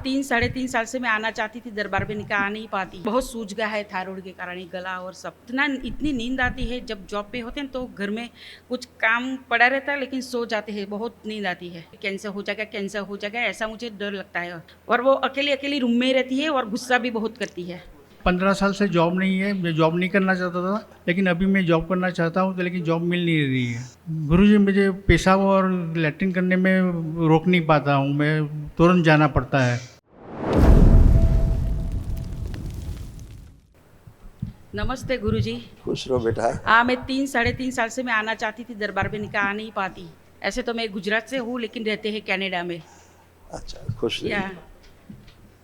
3 साढ़े 3 साल से मैं आना चाहती थी दरबार में, निकाह आ नहीं पाती। बहुत सूज गया है थायराइड के कारण, ये गला और सब। इतनी नींद आती है, जब जॉब पे होते हैं तो घर में कुछ काम पड़ा रहता है लेकिन सो जाते हैं, बहुत नींद आती है। कैंसर हो जाएगा, कैंसर हो जाएगा, ऐसा मुझे डर लगता है। और वो अकेली अकेली रूम में रहती है और गुस्सा भी बहुत करती है। 15 साल से जॉब नहीं है, मैं जॉब नहीं करना चाहता था, लेकिन अभी मैं जॉब करना चाहता हूँ तो लेकिन जॉब मिल नहीं रही है। गुरुजी, मुझे पेशाब और लैट्रिन करने में रोक नहीं पाता हूँ, मैं तुरंत जाना पड़ता है। नमस्ते गुरुजी। खुश रहो बेटा। हाँ, मैं 3 साढ़े 3 साल से मैं आना चाहती थी दरबार में, निकाह आ नहीं पाती। ऐसे तो मैं गुजरात से हूँ लेकिन रहते हैं कनाडा में। अच्छा, खुश या रहिए।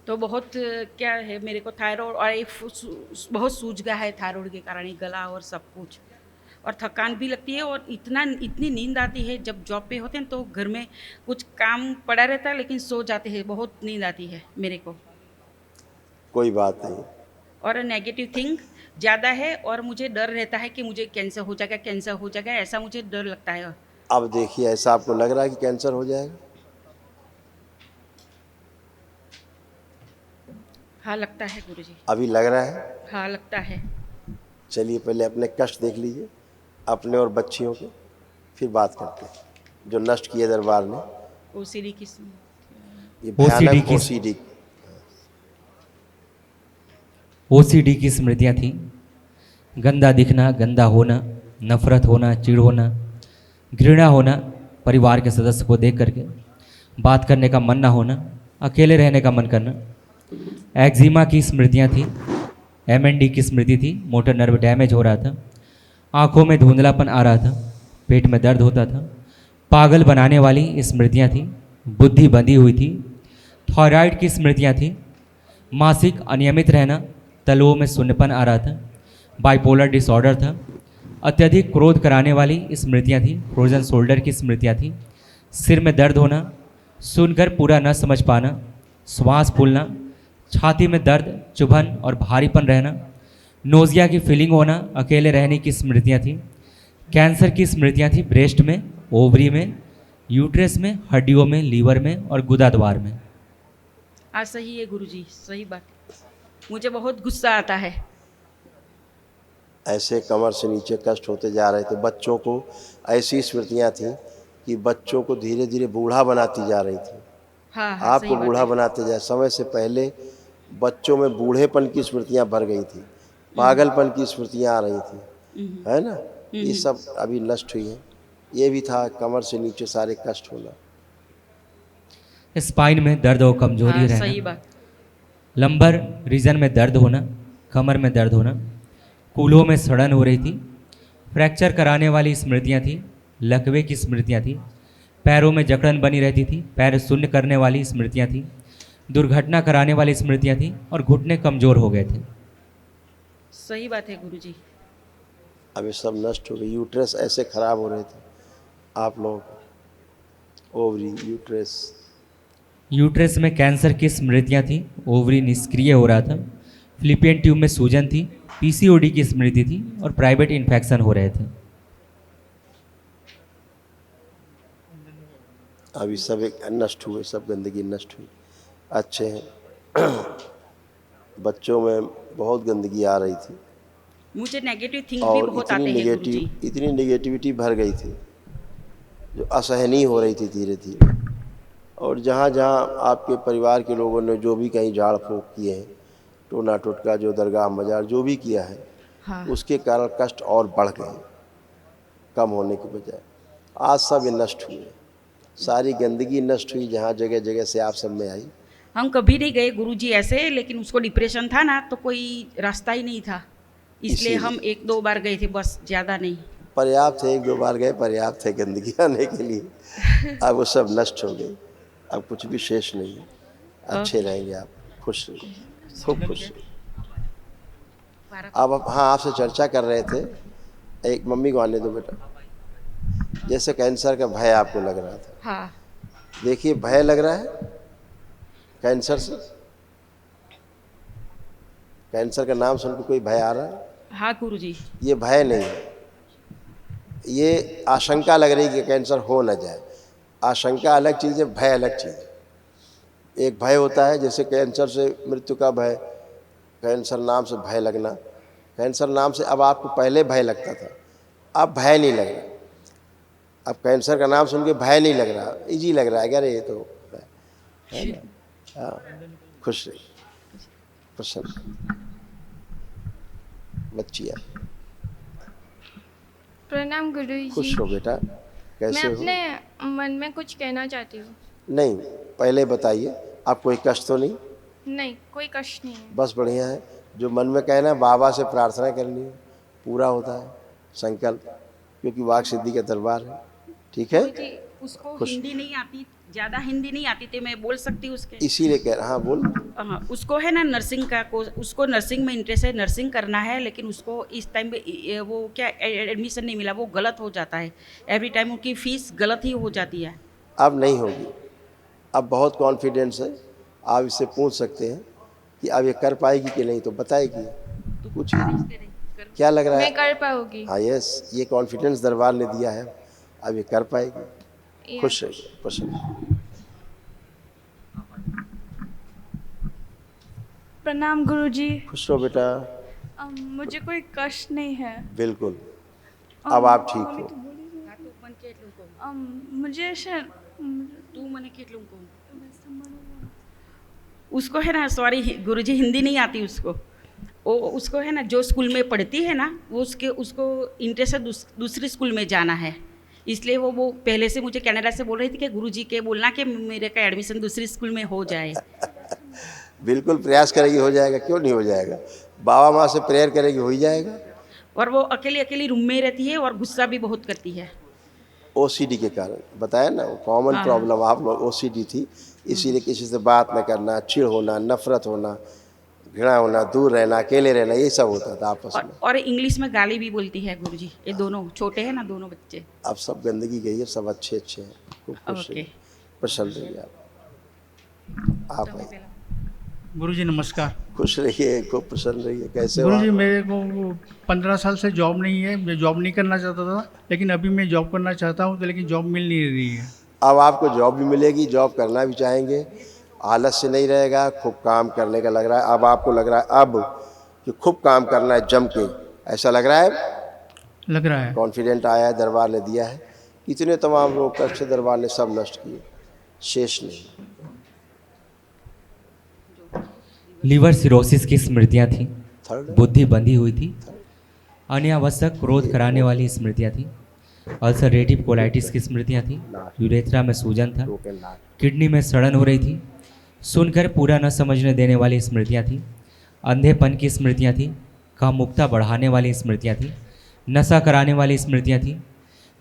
तो बहुत क्या है, मेरे को थायराइड और बहुत सूज गया है थायराइड के कारण, ये गला और सब कुछ। और थकान भी लगती है और इतनी नींद आती है, जब जॉब पे होते हैं तो घर में कुछ काम पड़ा रहता है लेकिन सो जाते हैं, बहुत नींद आती है मेरे को। कोई बात नहीं। और नेगेटिव थिंग ज़्यादा है और मुझे डर रहता है कि मुझे कैंसर हो जाएगा, कैंसर हो जाएगा, ऐसा मुझे डर लगता है। अब देखिए, ऐसा आपको लग रहा है कि कैंसर हो जाएगा? हाँ लगता है गुरुजी। अभी लग रहा है? हाँ लगता है। चलिए पहले अपने कष्ट देख लीजिए, अपने और बच्चियों के, फिर बात करते हैं। जो नष्ट किए दरबार ने, ओसीडी की ये भयानक ओसीडी की स्मृतियाँ थी। गंदा दिखना, गंदा होना, नफरत होना, चिढ़ होना, घृणा होना, परिवार के सदस्य को देख करके बात करने का मन ना होना, अकेले रहने का मन करना। एक्जिमा की स्मृतियाँ थी। एमएनडी की स्मृति थी। मोटर नर्व डैमेज हो रहा था, आंखों में धुंधलापन आ रहा था, पेट में दर्द होता था। पागल बनाने वाली स्मृतियाँ थी। बुद्धि बंधी हुई थी। थायराइड की स्मृतियाँ थी। मासिक अनियमित रहना, तलुओं में सुन्नपन आ रहा था। बाइपोलर डिसऑर्डर था। अत्यधिक क्रोध कराने वाली स्मृतियाँ थी। फ्रोजन शोल्डर की स्मृतियाँ थी। सिर में दर्द होना, सुनकर पूरा न समझ पाना, श्वास फूलना, छाती में दर्द, चुभन और भारीपन रहना, नोजिया की फीलिंग होना, अकेले रहने की स्मृतियाँ थी। कैंसर की स्मृतियाँ थी। ब्रेस्ट में, ओवरी में, यूट्रस में, हड्डियों में, लीवर में और गुदा द्वार में। हाँ सही है गुरुजी, सही बात। मुझे बहुत गुस्सा आता है। ऐसे कमर से नीचे कष्ट होते जा रहे थे। बच्चों को ऐसी स्मृतियाँ थी कि बच्चों को धीरे धीरे बूढ़ा बनाती जा रही थी। हाँ हाँ आपको सही बात बूढ़ा है। बनाते जाए। समय से पहले बच्चों में बूढ़ेपन की स्मृतियाँ भर गई थी, पागलपन की स्मृतियाँ आ रही थी, है ना? ये सब अभी नष्ट हुई है। ये भी था कमर से नीचे सारे कष्ट होना। स्पाइन में दर्द और कमजोरी हाँ रहना, सही बात। लंबर रीजन में दर्द होना, कमर में दर्द होना, कूल्हों में सड़न हो रही थी। फ्रैक्चर कराने वाली स्मृतियाँ थी। लकवे की स्मृतियाँ थी। पैरों में जकड़न बनी रहती थी। पैर शून्य करने वाली स्मृतियाँ थी। दुर्घटना कराने वाली स्मृतियाँ थी और घुटने कमज़ोर हो गए थे। सही बात है गुरुजी। अब ये सब नष्ट हो गई। यूट्रस ऐसे खराब हो रहे थे आप लोगों को, ओवरी, यूट्रस। यूट्रस में कैंसर की स्मृतियाँ थी। ओवरी निष्क्रिय हो रहा था। फिलिपियन ट्यूब में सूजन थी। पीसीओडी की स्मृति थी और प्राइवेट इन्फेक्शन हो रहे थे। अभी सब एक नष्ट हुए, सब गंदगी नष्ट हुई। अच्छे हैं। बच्चों में बहुत गंदगी आ रही थी मुझे नेगेटिव थिंक भी और बहुत आते हैं गुरुजी। इतनी नेगेटिविटी भर गई थी जो असहनीय हो रही थी धीरे धीरे। और जहाँ जहाँ आपके परिवार के लोगों ने जो भी कहीं झाड़ फूँक किए हैं, टोना टोटका, जो दरगाह मजार जो भी किया है, हाँ उसके कारण कष्ट और बढ़ गए कम होने के बजाय। आज सब ये नष्ट हुए, सारी गंदगी नष्ट हुई जहाँ जगह जगह से आप सब में आई। हम कभी नहीं गए गुरुजी ऐसे, लेकिन उसको डिप्रेशन था ना तो कोई रास्ता ही नहीं था, इसलिए हम 1-2 बार गए थे बस, ज़्यादा नहीं। पर्याप्त है, 1-2 बार गए, पर्याप्त है गंदगी आने के लिए। अब वो सब नष्ट हो गई, अब कुछ भी शेष नहीं है। अच्छे रहेंगे आप, खुश रहिए, खूब खुश रहिए। अब हाँ, आपसे चर्चा कर रहे थे। एक मम्मी को आने दो बेटा। जैसे कैंसर का भय आपको लग रहा था, हाँ देखिए भय लग रहा है कैंसर से। कैंसर का नाम सुनकर कोई भय आ रहा है? हाँ गुरुजी। ये भय नहीं है, ये आशंका लग रही है कि कैंसर हो न जाए। आशंका अलग चीज़ है, भय अलग चीज़ है। एक भय होता है, जैसे कैंसर से मृत्यु का भय, कैंसर नाम से भय लगना। कैंसर नाम से अब आपको पहले भय लगता था, अब भय नहीं लग रहा। अब कैंसर का नाम सुन के भय नहीं लग रहा, इजी लग रहा है। अरे ये तो है ना। हाँ, खुश रहिए, प्रसन्न बच्ची है। प्रणाम गुरु खुश जी। हो बेटा, मैं कैसे हो? अपने मन में कुछ कहना चाहती हूँ। नहीं, पहले बताइए, आप कोई कष्ट तो नहीं? नहीं, कोई कष्ट नहीं है। बस बढ़िया है। जो मन में कहना, बाबा से प्रार्थना करनी है, पूरा होता है संकल्प, क्योंकि वाक सिद्धि का दरबार है। ठीक है, जी, उसको खुश। हिंदी नहीं आती, ज़्यादा हिंदी नहीं आती थी, मैं बोल सकती हूँ उसके। इसीलिए कह रहा। हाँ बोल। हाँ, उसको है ना नर्सिंग का कोर्स, उसको नर्सिंग में इंटरेस्ट है, नर्सिंग करना है, लेकिन उसको इस टाइम पे वो क्या एडमिशन नहीं मिला, वो गलत हो जाता है। एवरी टाइम उनकी फ़ीस गलत ही हो जाती है। अब नहीं होगी, अब बहुत कॉन्फिडेंस है। आप इससे पूछ सकते हैं कि अब ये कर पाएगी कि नहीं, तो बताएगी। कुछ क्या लग रहा मैं है? कर पाऊंगी। हाँ यस, ये कॉन्फिडेंस दरबार ने दिया है, अब ये कर पाएगी। Yes. खुश रहिए, प्रसन्न। प्रणाम गुरुजी। खुश रहो बेटा, मुझे कोई कष्ट नहीं है। बिल्कुल। अब आप ठीक हो। मुझे ऐसे उसको है ना, सॉरी गुरुजी, हिंदी नहीं आती उसको। वो उसको है ना, जो स्कूल में पढ़ती है ना, वो उसको इंटरेस्ट है दूसरी स्कूल में जाना है, इसलिए वो पहले से मुझे कनाडा से बोल रही थी कि गुरुजी के बोलना कि मेरे का एडमिशन दूसरी स्कूल में हो जाए। बिल्कुल प्रयास करेगी, हो जाएगा, क्यों नहीं हो जाएगा। बाबा माँ से प्रेयर करेगी, हो ही जाएगा। और वो अकेली अकेली रूम में रहती है और गुस्सा भी बहुत करती है। ओसीडी के कारण बताया ना, कॉमन हाँ। प्रॉब्लम आप लोग ओसीडी थी, इसीलिए किसी से बात न करना, चिढ़ होना, नफरत होना, घृणा होना, दूर रहना, अकेले रहना, ये सब होता था आपस में। और इंग्लिश में गाली भी बोलती है गुरुजी। ये दोनों छोटे हैं ना, दोनों बच्चे। अब सब गंदगी गई है, सब अच्छे अच्छे हैं। खूब खुश ओके। रहिए, प्रसन्न रहिए आप आइए। गुरुजी नमस्कार। खुश रहिए, खूब प्रसन्न रहिए। कैसे हो गुरुजी आप? मेरे को 15 साल से जॉब नहीं है, मैं जॉब नहीं करना चाहता था, लेकिन अभी मैं जॉब करना चाहता हूँ, तो लेकिन जॉब मिल नहीं रही है। अब आपको जॉब भी मिलेगी, जॉब करना भी चाहेंगे, आलस से नहीं रहेगा, खूब काम करने का लग रहा है। अब आपको लग रहा है अब कि खूब काम करना है जम के, ऐसा लग रहा है, लग रहा है। कॉन्फिडेंट आया है, दरबार ने दिया है। इतने तमाम रोग कष्ट दरबार ने सब नष्ट किए, शेष नहीं। लीवर सिरोसिस की स्मृतियाँ थीं, थर्ड बुद्धि बंधी हुई थी, अनावश्यक क्रोध कराने वाली स्मृतियाँ थीं, अल्सरेटिव कोलाइटिस की स्मृतियाँ थीं, यूरेथ्रा में सूजन था, टोकन लाट। किडनी में सड़न हो रही थी, सुनकर पूरा न समझने देने वाली स्मृतियाँ थीं, अंधेपन की स्मृतियाँ थीं, कामुकता बढ़ाने वाली स्मृतियाँ थीं, नशा कराने वाली स्मृतियाँ थीं,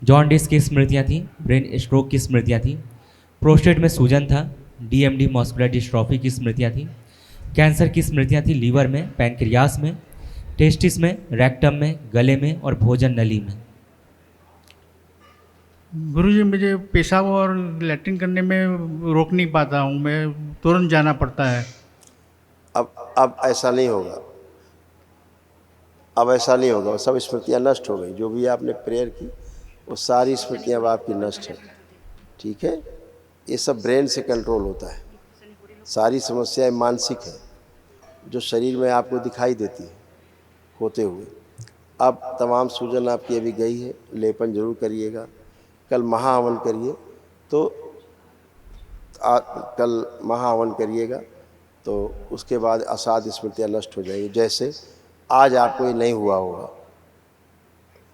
जॉन्डिस की स्मृतियाँ थीं, ब्रेन स्ट्रोक की स्मृतियाँ थीं, प्रोस्टेट में सूजन था, डीएमडी मस्कुलर डिस्ट्रॉफी की स्मृतियाँ थीं, कैंसर की स्मृतियाँ थीं लीवर में, पैनक्रियास में, टेस्टिस में, रेक्टम में, गले में और भोजन नली में। गुरुजी मुझे पेशाब और लैट्रिन करने में रोक नहीं पाता हूँ, मैं तुरंत जाना पड़ता है। अब ऐसा नहीं होगा, अब ऐसा नहीं होगा। वो सब स्मृतियाँ नष्ट हो गई, जो भी आपने प्रेयर की वो सारी स्मृतियाँ अब आपकी नष्ट हैं। ठीक है, ये सब ब्रेन से कंट्रोल होता है। सारी समस्याएं मानसिक है, जो शरीर में आपको दिखाई देती है होते हुए। अब तमाम सूजन आपकी अभी गई है, लेपन जरूर करिएगा, कल महाहवन करिए, तो कल महाहवन करिएगा, तो उसके बाद असाध्य स्मृतियाँ नष्ट हो जाएगी। जैसे आज आपको ये नहीं हुआ होगा,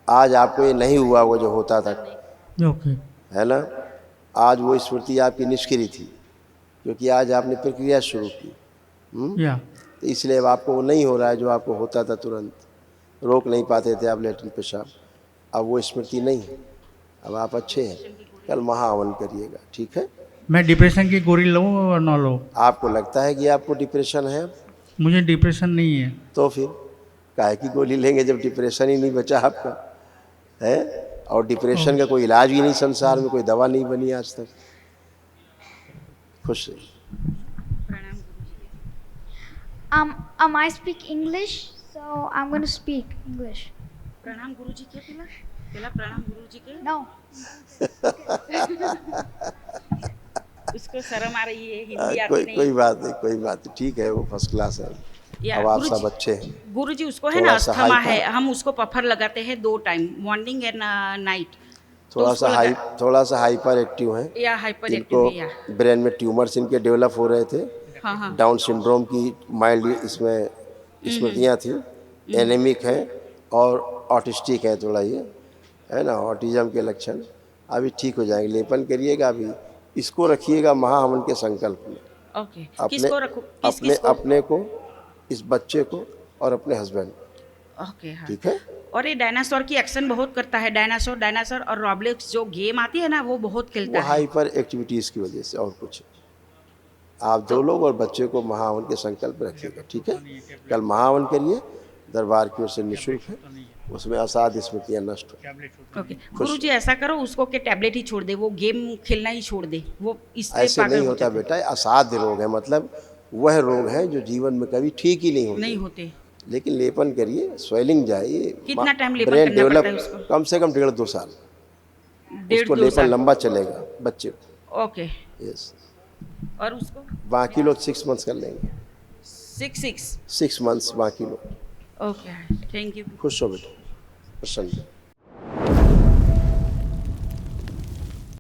आज आपको ये नहीं हुआ होगा जो होता था, ओके। है ना। आज वो स्मृति आपकी निष्क्रिय थी, क्योंकि आज आपने प्रक्रिया शुरू की। या तो इसलिए अब आपको वो नहीं हो रहा है जो आपको होता था, तुरंत रोक नहीं पाते थे आप लैट्रिन पेशाब। अब वो स्मृति नहीं है, अब आप अच्छे हैं। कल महाहवन करिएगा, ठीक है। मैं डिप्रेशन की गोली लूँ और ना लूँ? आपको लगता है कि आपको डिप्रेशन है, मुझे डिप्रेशन नहीं है। तो फिर काहे की गोली लेंगे जब डिप्रेशन ही नहीं बचा आपका, है। और डिप्रेशन का कोई इलाज भी नहीं संसार में, कोई दवा नहीं बनी आज तक। खुश रहिए। I speak English, so I'm going to speak English. प्रणाम गुरुजी के पहला प्रणाम गुरुजी के। No. उसको शर्म आ रही है, हिंदी आती कोई नहीं। कोई बात नहीं, कोई बात नहीं, ठीक है, वो फर्स्ट क्लास है। या अब आप गुरुजी- सब अच्छे हैं। गुरुजी उसको है ना थोड़ा सा अस्थमा हाइपर- है, हम उसको पफर लगाते हैं 2 टाइम, मॉर्निंग एंड नाइट। थोड़ा सा हाइपर एक्टिव है। या हाइपर इनको एक्टिव है या ब्रेन में ट्यूमर्स इनके डेवलप हो रहे थे। हाँ हाँ डाउन सिंड्रोम की माइल्ड इसमें स्मृतियाँ थी, एनेमिक है और ऑटिस्टिक है थोड़ा, ये है ना, ऑटिज्म के लक्षण। अभी ठीक हो जाएंगे, लेपन करिएगा, अभी इसको रखिएगा महाहवन के संकल्प में। ओके। अपने किसको रखो अपने को, इस बच्चे को और अपने हस्बैंड, ओके हाँ। ठीक है। और ये डायनासोर की एक्शन बहुत करता है, डायनासोर और रॉबलेक्स जो गेम आती है ना वो बहुत वो खेलता है। हाइपर एक्टिविटीज़ की वजह से और कुछ। आप 2 लोग और बच्चे को महाहवन के संकल्प रखिएगा, ठीक है। कल महाहवन करिए, दरबार की ओर से निःशुल्क है, उसमें असाध स्मृतियाँ नष्ट हो। ओके गुरुजी ऐसा करो उसको कि टैबलेट ही छोड़ दे, वो गेम खेलना ही छोड़ दे, वो इससे ऐसे पागल नहीं हो होता जाता है। बेटा, असाध्य रोग है, मतलब वह रोग है जो जीवन में कभी ठीक ही नहीं होते। नहीं होते। लेकिन लेपन करिए, स्वेलिंग जाए। कितना टाइम लेपन ब्रेन करना पड़ता है डेवलप उसको? कम से कम 1.5-2 साल। 1.5-2 उसको लेपन साल। लंबा चलेगा बच्चे को। ओके। यस, और उसको बाकी लोग 6 मंथ्स कर लेंगे। 6 6 मंथ्स बाकी लोग। Okay thank you. खुश हो बेटा, प्रसन्न।